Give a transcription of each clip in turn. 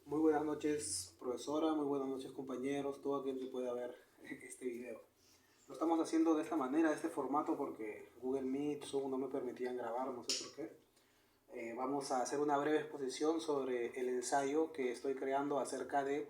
Muy buenas noches, profesora, muy buenas noches, compañeros, todo aquel que pueda ver este video. Lo estamos haciendo de esta manera, de este formato, porque Google Meet, Zoom no me permitían grabar, no sé por qué. Vamos a hacer una breve exposición sobre el ensayo que estoy creando acerca de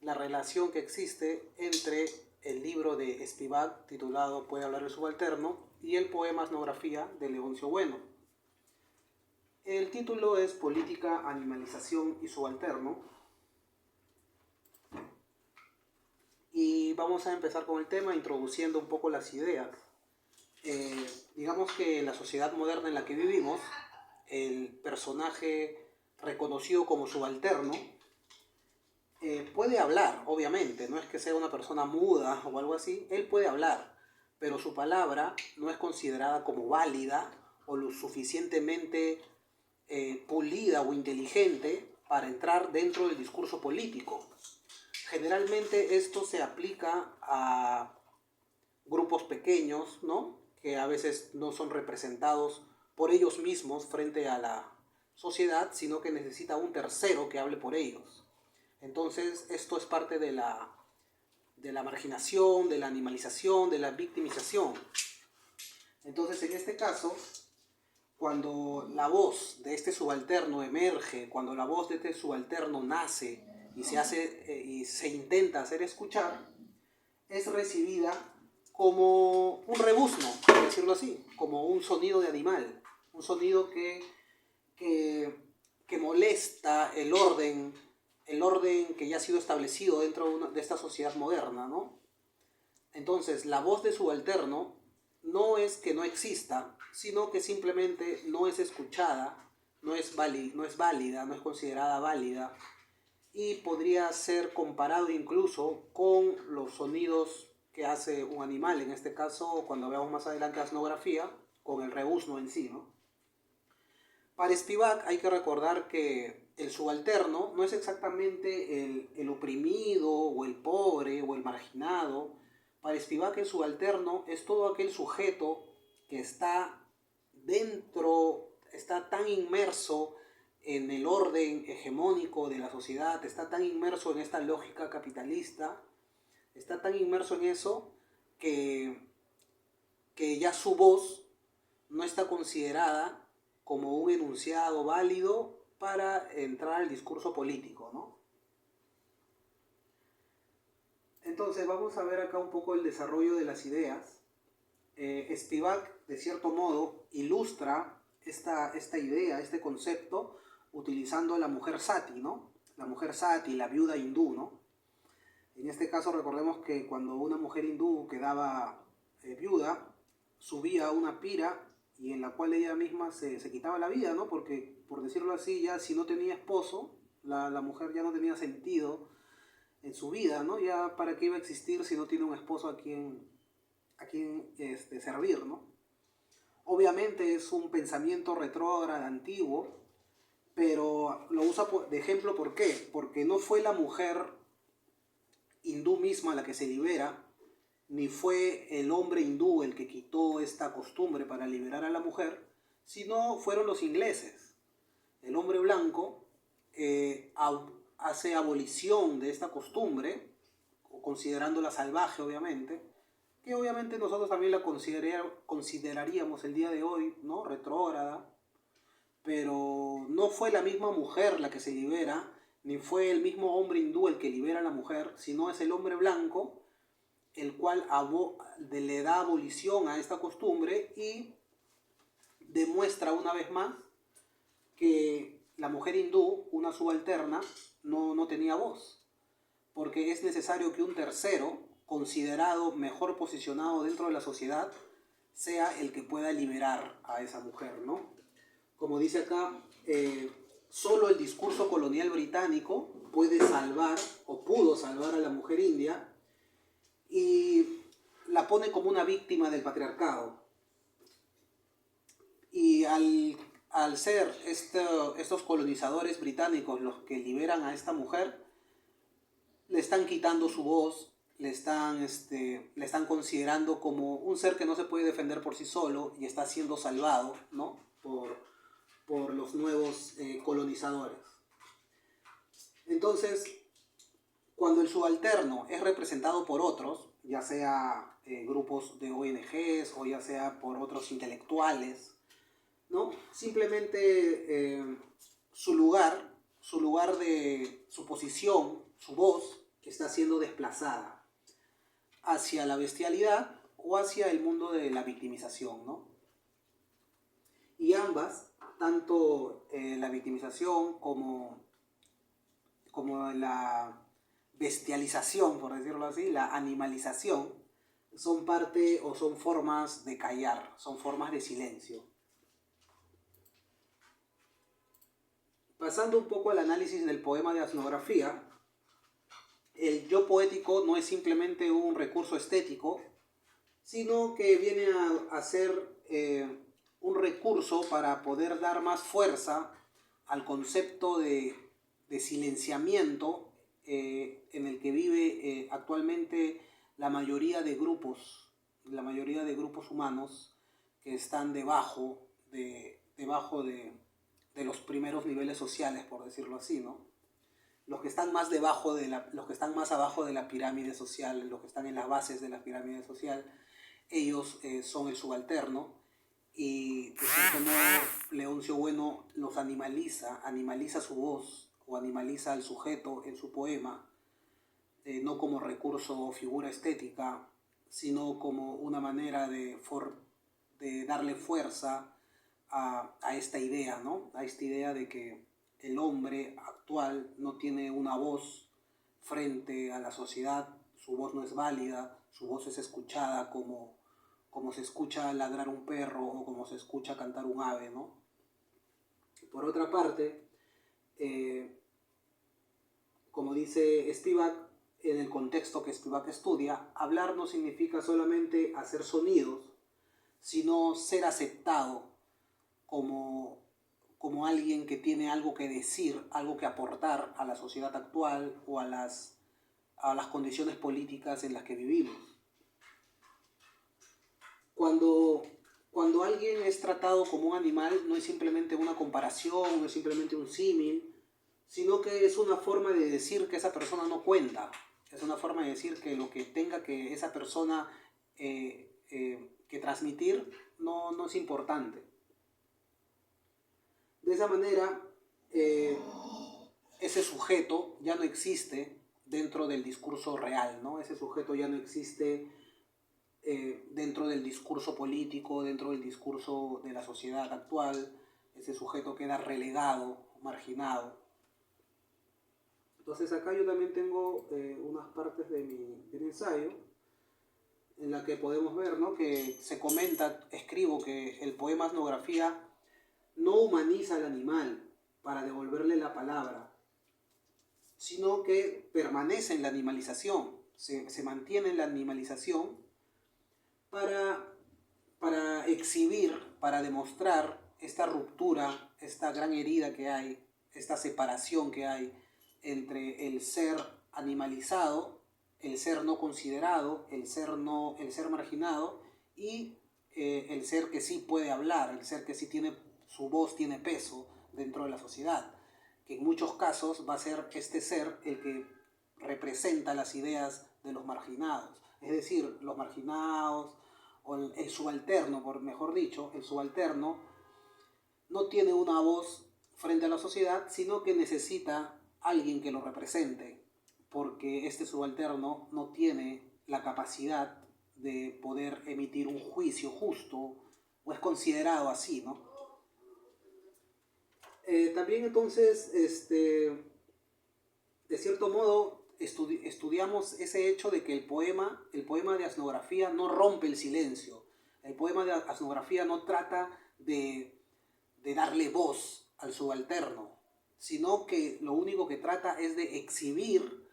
la relación que existe entre el libro de Spivak titulado Puede hablar el subalterno y el poema Etnografía de Leoncio Bueno. El título es Política, Animalización y Subalterno. Y vamos a empezar con el tema introduciendo un poco las ideas. Digamos que en la sociedad moderna en la que vivimos, el personaje reconocido como subalterno puede hablar, obviamente, no es que sea una persona muda o algo así, él puede hablar, pero su palabra no es considerada como válida o lo suficientemente pulida o inteligente para entrar dentro del discurso político. Generalmente esto se aplica a grupos pequeños, ¿no? Que a veces no son representados por ellos mismos frente a la sociedad, sino que necesita un tercero que hable por ellos. Entonces, esto es parte de la marginación, de la animalización, de la victimización. Entonces, en este caso, cuando la voz de este subalterno emerge, cuando la voz de este subalterno nace y se intenta hacer escuchar, es recibida como un rebuzno, por decirlo así, como un sonido de animal, un sonido que molesta el orden que ya ha sido establecido dentro de esta sociedad moderna, ¿no? Entonces, la voz de subalterno no es que no exista, sino que simplemente no es escuchada, no es válida, no es considerada válida, y podría ser comparado incluso con los sonidos que hace un animal, en este caso, cuando veamos más adelante la etnografía, con el rebuzno en sí, ¿no? Para Spivak hay que recordar que el subalterno no es exactamente el oprimido o el pobre o el marginado. Para Spivak el subalterno es todo aquel sujeto que está dentro, está tan inmerso en el orden hegemónico de la sociedad, está tan inmerso en esta lógica capitalista, está tan inmerso en eso que, que ya su voz no está considerada como un enunciado válido para entrar al discurso político, ¿no? Entonces vamos a ver acá un poco el desarrollo de las ideas. Spivak, de cierto modo, ilustra esta idea, este concepto, utilizando a la mujer sati, ¿no? La mujer sati, la viuda hindú, ¿no? En este caso recordemos que cuando una mujer hindú quedaba viuda, subía a una pira y en la cual ella misma se quitaba la vida, ¿no? Porque, por decirlo así, ya si no tenía esposo, la mujer ya no tenía sentido en su vida, ¿no? Ya para qué iba a existir si no tiene un esposo a quien servir, ¿no? Obviamente es un pensamiento retrógrado, antiguo, pero lo usa de ejemplo, ¿por qué? Porque no fue la mujer hindú misma la que se libera, ni fue el hombre hindú el que quitó esta costumbre para liberar a la mujer, sino fueron los ingleses. El hombre blanco hace abolición de esta costumbre, considerándola salvaje, obviamente, que obviamente nosotros también la consideraríamos el día de hoy, ¿no? Retrógrada, pero no fue la misma mujer la que se libera, ni fue el mismo hombre hindú el que libera a la mujer, sino es el hombre blanco el cual le da abolición a esta costumbre y demuestra una vez más que la mujer hindú, una subalterna, no tenía voz, porque es necesario que un tercero, considerado mejor posicionado dentro de la sociedad, sea el que pueda liberar a esa mujer, ¿no? Como dice acá, solo el discurso colonial británico puede salvar o pudo salvar a la mujer india y la pone como una víctima del patriarcado. Y al ser estos colonizadores británicos los que liberan a esta mujer, le están quitando su voz, le están considerando como un ser que no se puede defender por sí solo y está siendo salvado, ¿no? por los nuevos colonizadores. Entonces, cuando el subalterno es representado por otros, ya sea grupos de ONGs o ya sea por otros intelectuales, ¿no? Simplemente su lugar de su posición, su voz, está siendo desplazada hacia la bestialidad o hacia el mundo de la victimización, ¿no? Y ambas, tanto la victimización como la bestialización, por decirlo así, la animalización, son parte o son formas de callar, son formas de silencio. Pasando un poco al análisis del poema de etnografía, el yo poético no es simplemente un recurso estético, sino que viene a ser un recurso para poder dar más fuerza al concepto de silenciamiento en el que vive actualmente la mayoría de grupos humanos que están debajo de los primeros niveles sociales, por decirlo así, ¿no? Los que están más abajo de la pirámide social, los que están en las bases de la pirámide social, ellos son el subalterno, y de cierto modo Leoncio Bueno los animaliza su voz o animaliza al sujeto en su poema, no como recurso o figura estética, sino como una manera de darle fuerza a esta idea, ¿no? A esta idea de que el hombre actual no tiene una voz frente a la sociedad, su voz no es válida, su voz es escuchada como se escucha ladrar un perro o como se escucha cantar un ave, ¿no? Por otra parte, como dice Spivak, en el contexto que Spivak estudia, hablar no significa solamente hacer sonidos, sino ser aceptado como alguien que tiene algo que decir, algo que aportar a la sociedad actual o a las condiciones políticas en las que vivimos. Cuando alguien es tratado como un animal, no es simplemente una comparación, no es simplemente un símil, sino que es una forma de decir que esa persona no cuenta. Es una forma de decir que lo que tenga que esa persona que transmitir no es importante. De esa manera, ese sujeto ya no existe dentro del discurso real, ¿no? Ese sujeto ya no existe dentro del discurso político, dentro del discurso de la sociedad actual. Ese sujeto queda relegado, marginado. Entonces acá yo también tengo unas partes de mi ensayo en la que podemos ver, ¿no? Que se comenta, escribo que el poema etnografía no humaniza al animal para devolverle la palabra, sino que permanece en la animalización, se mantiene en la animalización para exhibir, para demostrar esta ruptura, esta gran herida que hay, esta separación que hay entre el ser animalizado, el ser no considerado, el ser marginado, y el ser que sí puede hablar, el ser que sí tiene su voz, tiene peso dentro de la sociedad, que en muchos casos va a ser este ser el que representa las ideas de los marginados. Es decir, los marginados, o el subalterno, por mejor dicho, el subalterno no tiene una voz frente a la sociedad, sino que necesita alguien que lo represente, porque este subalterno no tiene la capacidad de poder emitir un juicio justo, o es considerado así, ¿no? También entonces, de cierto modo, estudiamos ese hecho de que el poema de etnografía no rompe el silencio. El poema de etnografía no trata de darle voz al subalterno, sino que lo único que trata es de exhibir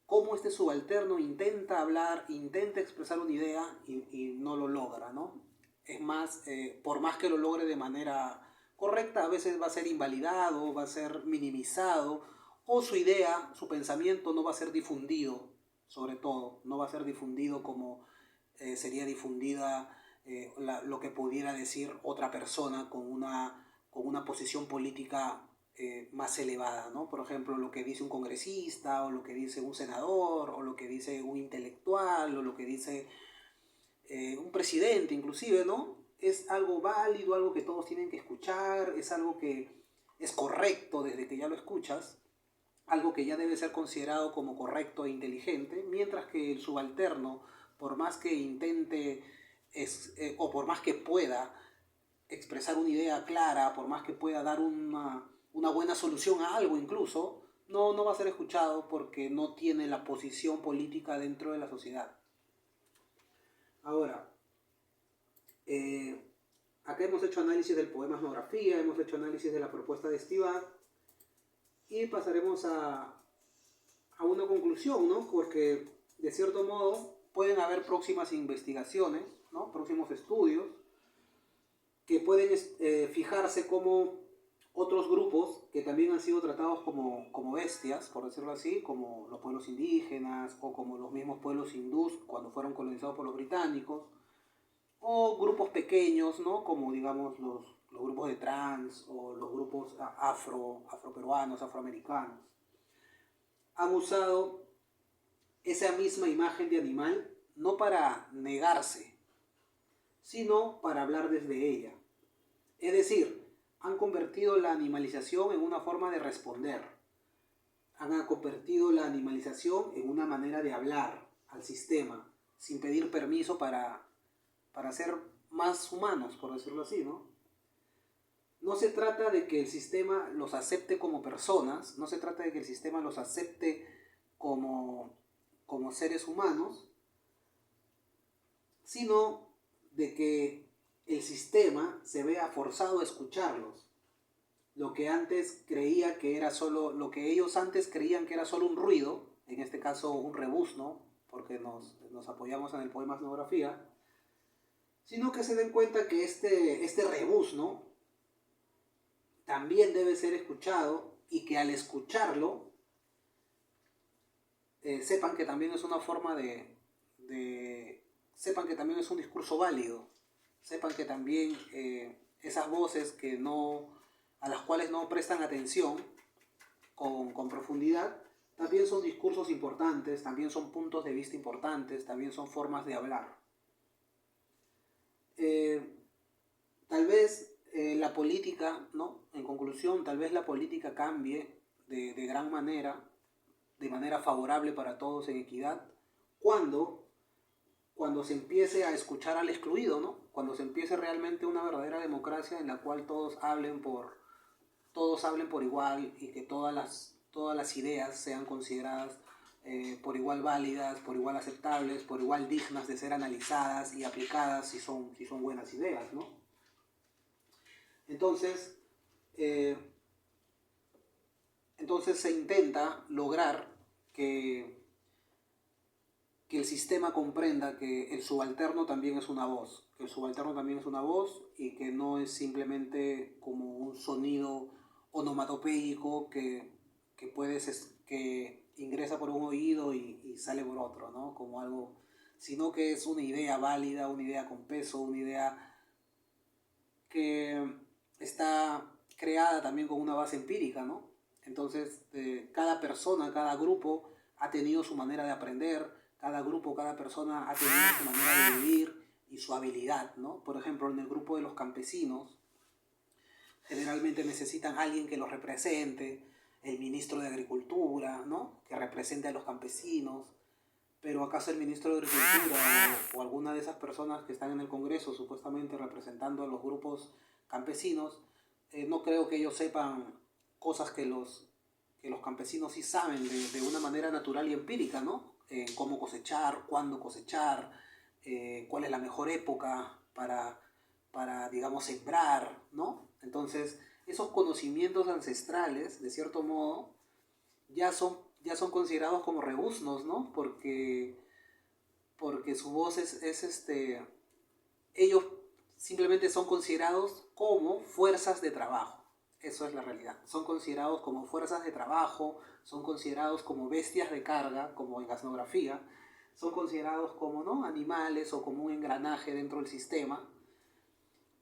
cómo este subalterno intenta hablar, intenta expresar una idea y no lo logra, ¿no? Es más, por más que lo logre de manera correcta, a veces va a ser invalidado, va a ser minimizado, o su idea, su pensamiento no va a ser difundido, sobre todo, no va a ser difundido como sería difundida lo que pudiera decir otra persona con una con una posición política más elevada, ¿no? Por ejemplo, lo que dice un congresista, o lo que dice un senador, o lo que dice un intelectual, o lo que dice un presidente inclusive, ¿no? Es algo válido, algo que todos tienen que escuchar, es algo que es correcto desde que ya lo escuchas, algo que ya debe ser considerado como correcto e inteligente, mientras que el subalterno, por más que intente o por más que pueda expresar una idea clara, por más que pueda dar una buena solución a algo incluso, no va a ser escuchado porque no tiene la posición política dentro de la sociedad. Ahora, acá hemos hecho análisis del poema Etnografía, hemos hecho análisis de la propuesta de Estivá, y pasaremos a una conclusión, ¿no? Porque, de cierto modo, pueden haber próximas investigaciones, ¿no? Próximos estudios, que pueden fijarse como otros grupos que también han sido tratados como bestias, por decirlo así, como los pueblos indígenas o como los mismos pueblos hindús cuando fueron colonizados por los británicos, o grupos pequeños, ¿no? Como digamos los grupos de trans o los grupos afroperuanos, afroamericanos. Han usado esa misma imagen de animal no para negarse, sino para hablar desde ella. Es decir, han convertido la animalización en una forma de responder. Han convertido la animalización en una manera de hablar al sistema, sin pedir permiso para ser más humanos, por decirlo así, ¿no? No se trata de que el sistema los acepte como personas, no se trata de que el sistema los acepte como seres humanos, sino de que el sistema se vea forzado a escucharlos. Lo que ellos antes creían que era solo un ruido, en este caso un rebuzno, porque nos apoyamos en el poema Etnografía, sino que se den cuenta que este rebuzno también debe ser escuchado, y que al escucharlo sepan que también es una forma sepan que también es un discurso válido, sepan que también esas voces a las cuales no prestan atención con profundidad, también son discursos importantes, también son puntos de vista importantes, también son formas de hablar. Tal vez la política, ¿no? En conclusión, tal vez la política cambie de gran manera, de manera favorable para todos en equidad, cuando se empiece a escuchar al excluido, ¿no? Cuando se empiece realmente una verdadera democracia en la cual todos hablen por igual, y que todas las ideas sean consideradas por igual válidas, por igual aceptables, por igual dignas de ser analizadas y aplicadas si son buenas ideas, ¿no? Entonces se intenta lograr que el sistema comprenda que el subalterno también es una voz, y que no es simplemente como un sonido onomatopéyico que ingresa por un oído y sale por otro, ¿no? Como algo, sino que es una idea válida, una idea con peso, una idea que está creada también con una base empírica, ¿no? Entonces, cada persona, cada grupo ha tenido su manera de aprender, cada grupo, cada persona ha tenido su manera de vivir y su habilidad, ¿no? Por ejemplo, en el grupo de los campesinos, generalmente necesitan a alguien que los represente, el ministro de Agricultura, ¿no? Que represente a los campesinos. Pero ¿acaso el ministro de Agricultura o alguna de esas personas que están en el Congreso supuestamente representando a los grupos campesinos, no creo que ellos sepan cosas que los campesinos sí saben de una manera natural y empírica, ¿no? Cómo cosechar, cuándo cosechar, cuál es la mejor época para digamos, sembrar, ¿no? Entonces, esos conocimientos ancestrales, de cierto modo, ya son considerados como rebuznos, ¿no? Porque su voz ellos simplemente son considerados como fuerzas de trabajo. Eso es la realidad. Son considerados como fuerzas de trabajo, son considerados como bestias de carga, como en la etnografía, son considerados como, ¿no?, animales o como un engranaje dentro del sistema.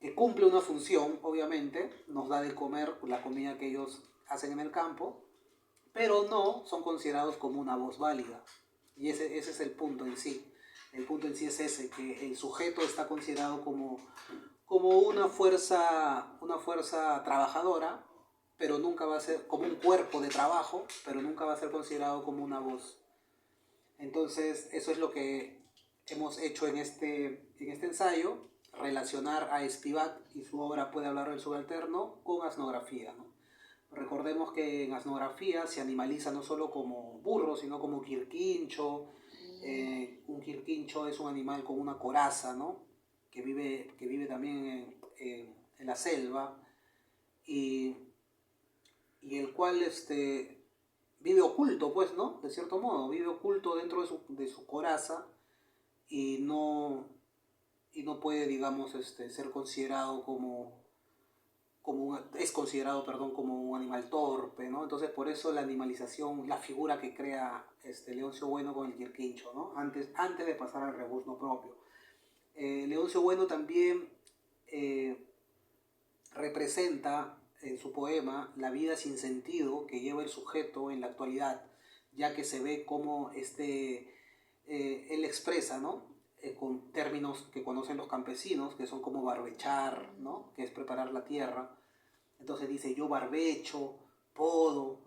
que cumple una función, obviamente, nos da de comer la comida que ellos hacen en el campo, pero no son considerados como una voz válida. Y ese es el punto en sí. El punto en sí es ese, que el sujeto está considerado como una fuerza trabajadora, pero nunca va a ser como un cuerpo de trabajo, pero nunca va a ser considerado como una voz. Entonces, eso es lo que hemos hecho en este ensayo, relacionar a Spivak y su obra Puede hablar del subalterno con asnografía, ¿no? Recordemos que en asnografía se animaliza no solo como burro, sino como quirquincho. Un quirquincho es un animal con una coraza, ¿no? Que vive también en la selva y, y el cual vive oculto, pues, ¿no? De cierto modo, vive oculto dentro de su coraza y no puede, digamos, ser considerado es considerado, perdón, como un animal torpe, ¿no? Entonces, por eso la animalización, la figura que crea Leoncio Bueno con el quirquincho, ¿no? Antes de pasar al rebuzno propio. Leoncio Bueno también representa en su poema la vida sin sentido que lleva el sujeto en la actualidad, ya que se ve cómo él expresa, ¿no? Con términos que conocen los campesinos, que son como barbechar, ¿no? Que es preparar la tierra. Entonces dice, yo barbecho, podo,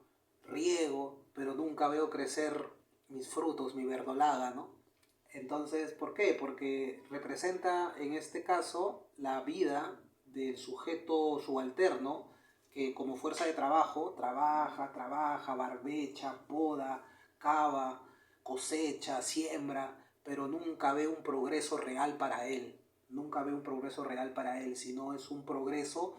riego, pero nunca veo crecer mis frutos, mi verdolaga, ¿no? Entonces, ¿por qué? Porque representa en este caso la vida del sujeto subalterno que como fuerza de trabajo trabaja, barbecha, poda, cava, cosecha, siembra, pero nunca ve un progreso real para él. Nunca ve un progreso real para él, sino es un progreso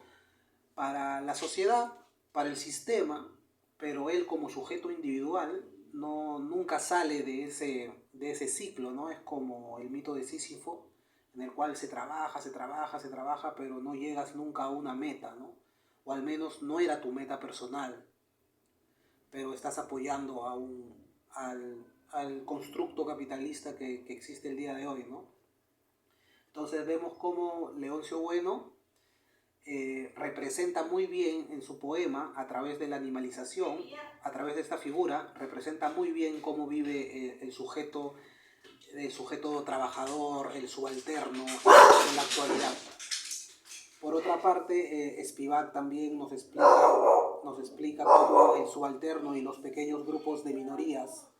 para la sociedad, para el sistema, pero él como sujeto individual nunca sale de ese ciclo, ¿no? Es como el mito de Sísifo, en el cual se trabaja, pero no llegas nunca a una meta, ¿no? O al menos no era tu meta personal, pero estás apoyando al constructo capitalista que existe el día de hoy, ¿no? Entonces vemos cómo Leoncio Bueno representa muy bien en su poema, a través de la animalización, a través de esta figura, representa muy bien cómo vive el sujeto trabajador, el subalterno en la actualidad. Por otra parte, Spivak también nos explica cómo el subalterno y los pequeños grupos de minorías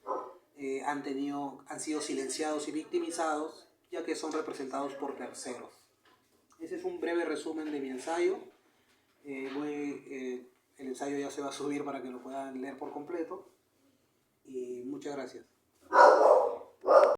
han sido silenciados y victimizados, ya que son representados por terceros. Ese es un breve resumen de mi ensayo. El ensayo ya se va a subir para que lo puedan leer por completo. Y muchas gracias.